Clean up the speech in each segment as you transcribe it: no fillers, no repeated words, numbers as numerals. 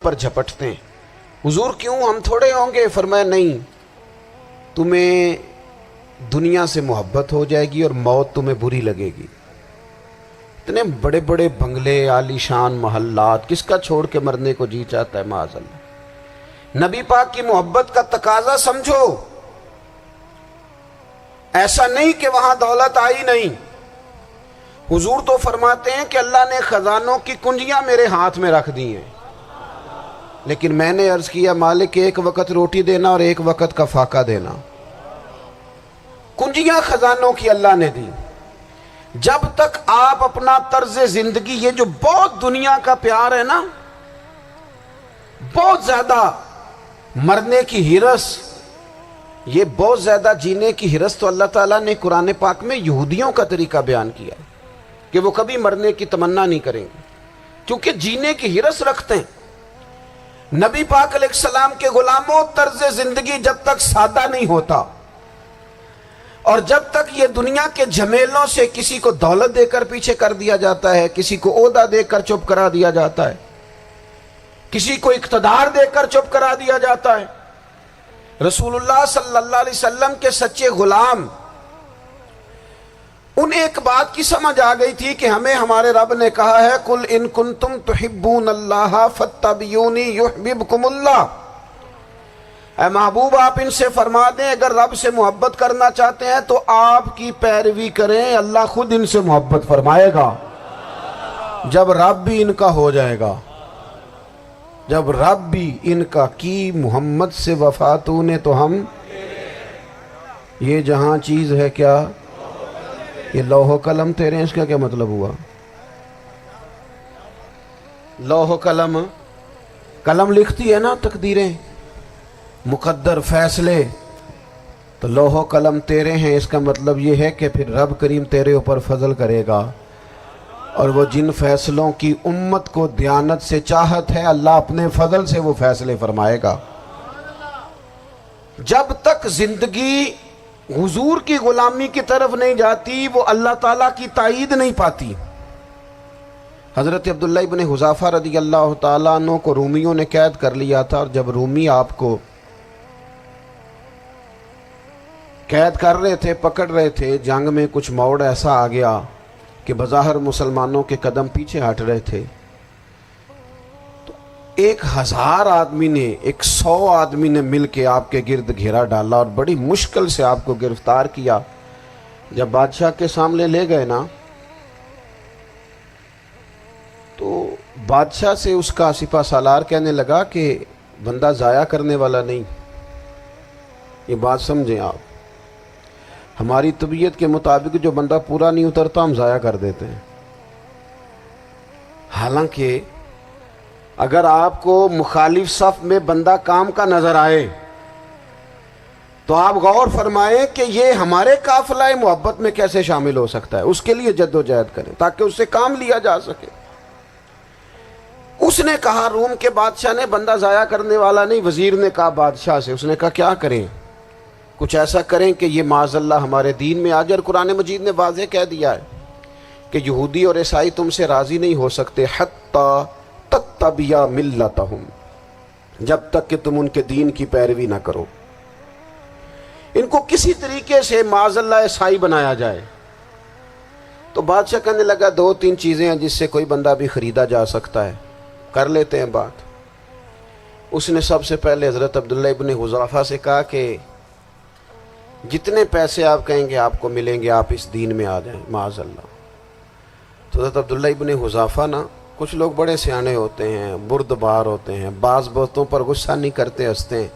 پر جھپٹتے ہیں۔ حضور کیوں، ہم تھوڑے ہوں گے؟ فرمایا نہیں، تمہیں دنیا سے محبت ہو جائے گی اور موت تمہیں بری لگے گی۔ اتنے بڑے بڑے بنگلے، عالی شان محلات، کس کا چھوڑ کے مرنے کو جی چاہتا ہے معاذ اللہ۔ نبی پاک کی محبت کا تقاضا سمجھو، ایسا نہیں کہ وہاں دولت آئی نہیں۔ حضور تو فرماتے ہیں کہ اللہ نے خزانوں کی کنجیاں میرے ہاتھ میں رکھ دی ہیں، لیکن میں نے عرض کیا مالک ایک وقت روٹی دینا اور ایک وقت کا فاقہ دینا۔ کنجیاں خزانوں کی اللہ نے دی۔ جب تک آپ اپنا طرز زندگی، یہ جو بہت دنیا کا پیار ہے نا، بہت زیادہ مرنے کی ہرس، یہ بہت زیادہ جینے کی ہرس تو اللہ تعالیٰ نے قرآن پاک میں یہودیوں کا طریقہ بیان کیا کہ وہ کبھی مرنے کی تمنا نہیں کریں گے کیونکہ جینے کی ہرس رکھتے ہیں۔ نبی پاک علیہ السلام کے غلاموں، طرز زندگی جب تک سادہ نہیں ہوتا اور جب تک یہ دنیا کے جھمیلوں سے کسی کو دولت دے کر پیچھے کر دیا جاتا ہے، کسی کو عہدہ دے کر چپ کرا دیا جاتا ہے، کسی کو اقتدار دے کر چپ کرا دیا جاتا ہے، رسول اللہ صلی اللہ علیہ وسلم کے سچے غلام انہیں ایک بات کی سمجھ آ گئی تھی کہ ہمیں ہمارے رب نے کہا ہے قُلْ إِن كُنْتُمْ تُحِبُّونَ اللَّهَ فَاتَّبِعُونِي يُحْبِبْكُمُ اللَّهُ۔ اے محبوب آپ ان سے فرما دیں اگر رب سے محبت کرنا چاہتے ہیں تو آپ کی پیروی کریں، اللہ خود ان سے محبت فرمائے گا۔ جب رب بھی ان کا ہو جائے گا، جب رب بھی ان کا کی محمد سے وفاتوں نے تو ہم، یہ جہاں چیز ہے کیا، یہ لوح و قلم تیرے ہیں، اس کا کیا مطلب ہوا؟ لوح و قلم، قلم لکھتی ہے نا تقدیریں، مقدر فیصلے، تو لوح و قلم تیرے ہیں، اس کا مطلب یہ ہے کہ پھر رب کریم تیرے اوپر فضل کرے گا، اور وہ جن فیصلوں کی امت کو دیانت سے چاہت ہے اللہ اپنے فضل سے وہ فیصلے فرمائے گا۔ جب تک زندگی حضور کی غلامی کی طرف نہیں جاتی وہ اللہ تعالیٰ کی تائید نہیں پاتی۔ حضرت عبداللہ ابن حذافہ رضی اللہ تعالیٰ عنہ کو رومیوں نے قید کر لیا تھا، اور جب رومی آپ کو قید کر رہے تھے، پکڑ رہے تھے، جنگ میں کچھ موڑ ایسا آ گیا کہ بظاہر مسلمانوں کے قدم پیچھے ہٹ رہے تھے، تو 1000 آدمی نے، 100 آدمی نے مل کے آپ کے گرد گھیرا ڈالا اور بڑی مشکل سے آپ کو گرفتار کیا۔ جب بادشاہ کے سامنے لے گئے نا تو بادشاہ سے اس کا سپہ سالار کہنے لگا کہ بندہ ضائع کرنے والا نہیں، یہ بات سمجھیں آپ، ہماری طبیعت کے مطابق جو بندہ پورا نہیں اترتا ہم ضائع کر دیتے ہیں۔ حالانکہ اگر آپ کو مخالف صف میں بندہ کام کا نظر آئے تو آپ غور فرمائیں کہ یہ ہمارے قافلہ محبت میں کیسے شامل ہو سکتا ہے، اس کے لیے جد و جہد کریں تاکہ اس سے کام لیا جا سکے۔ اس نے کہا، روم کے بادشاہ نے، بندہ ضائع کرنے والا نہیں۔ وزیر نے کہا بادشاہ سے، اس نے کہا کیا کریں؟ کچھ ایسا کریں کہ یہ معاذ اللہ ہمارے دین میں آ جائے۔ اور قرآن مجید نے واضح کہہ دیا ہے کہ یہودی اور عیسائی تم سے راضی نہیں ہو سکتے حتی تتبع ملتہم، جب تک کہ تم ان کے دین کی پیروی نہ کرو، ان کو کسی طریقے سے معاذ اللہ عیسائی بنایا جائے۔ تو بادشاہ کہنے لگا 2-3 چیزیں ہیں جس سے کوئی بندہ بھی خریدا جا سکتا ہے، کر لیتے ہیں بات۔ اس نے سب سے پہلے حضرت عبداللہ ابن حذافہ سے کہا کہ جتنے پیسے آپ کہیں گے آپ کو ملیں گے، آپ اس دین میں آ جائیں معاذ اللہ۔ تو حضرت عبداللہ ابن حذافہ نا، کچھ لوگ بڑے سیانے ہوتے ہیں، بردبار ہوتے ہیں، بعض باتوں پر غصہ نہیں کرتے، ہنستے ہیں۔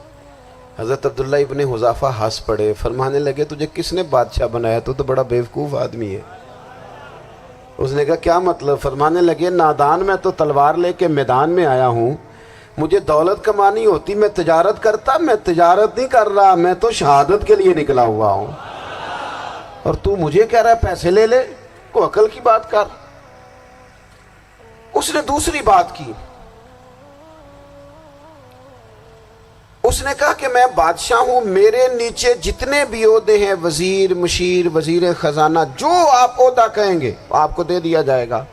حضرت عبداللہ ابن حذافہ ہنس پڑے، فرمانے لگے تجھے کس نے بادشاہ بنایا؟ تو بڑا بیوقوف آدمی ہے۔ اس نے کہا کیا مطلب؟ فرمانے لگے نادان، میں تو تلوار لے کے میدان میں آیا ہوں، مجھے دولت کمانی ہوتی میں تجارت کرتا، میں تجارت نہیں کر رہا، میں تو شہادت کے لیے نکلا ہوا ہوں، اور تو مجھے کہہ رہا ہے پیسے لے لے، کو عقل کی بات کر۔ اس نے دوسری بات کی، اس نے کہا کہ میں بادشاہ ہوں، میرے نیچے جتنے بھی عہدے ہیں، وزیر، مشیر، وزیر خزانہ، جو آپ عہدہ کہیں گے آپ کو دے دیا جائے گا،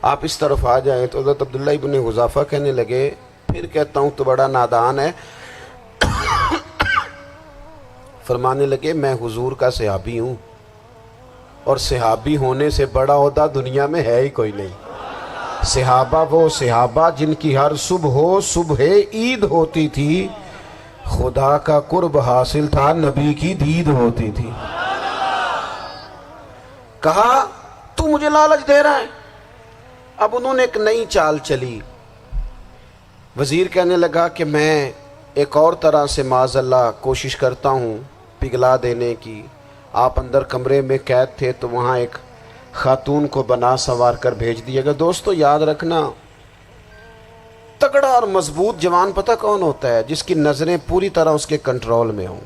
آپ اس طرف آ جائیں۔ تو حضرت عبداللہ ابن حذافہ کہنے لگے پھر کہتا ہوں تو بڑا نادان ہے۔ فرمانے لگے میں حضور کا صحابی ہوں، اور صحابی ہونے سے بڑا عہدہ دنیا میں ہے ہی کوئی نہیں۔ صحابہ وہ صحابہ جن کی ہر صبح عید ہوتی تھی، خدا کا قرب حاصل تھا، نبی کی دید ہوتی تھی۔ کہا تو مجھے لالچ دے رہا ہے۔ اب انہوں نے ایک نئی چال چلی۔ وزیر کہنے لگا کہ میں ایک اور طرح سے معاذ اللہ کوشش کرتا ہوں پگھلا دینے کی۔ آپ اندر کمرے میں قید تھے تو وہاں ایک خاتون کو بنا سنوار کر بھیج دیے گا۔ دوستو یاد رکھنا، تگڑا اور مضبوط جوان پتہ کون ہوتا ہے؟ جس کی نظریں پوری طرح اس کے کنٹرول میں ہوں۔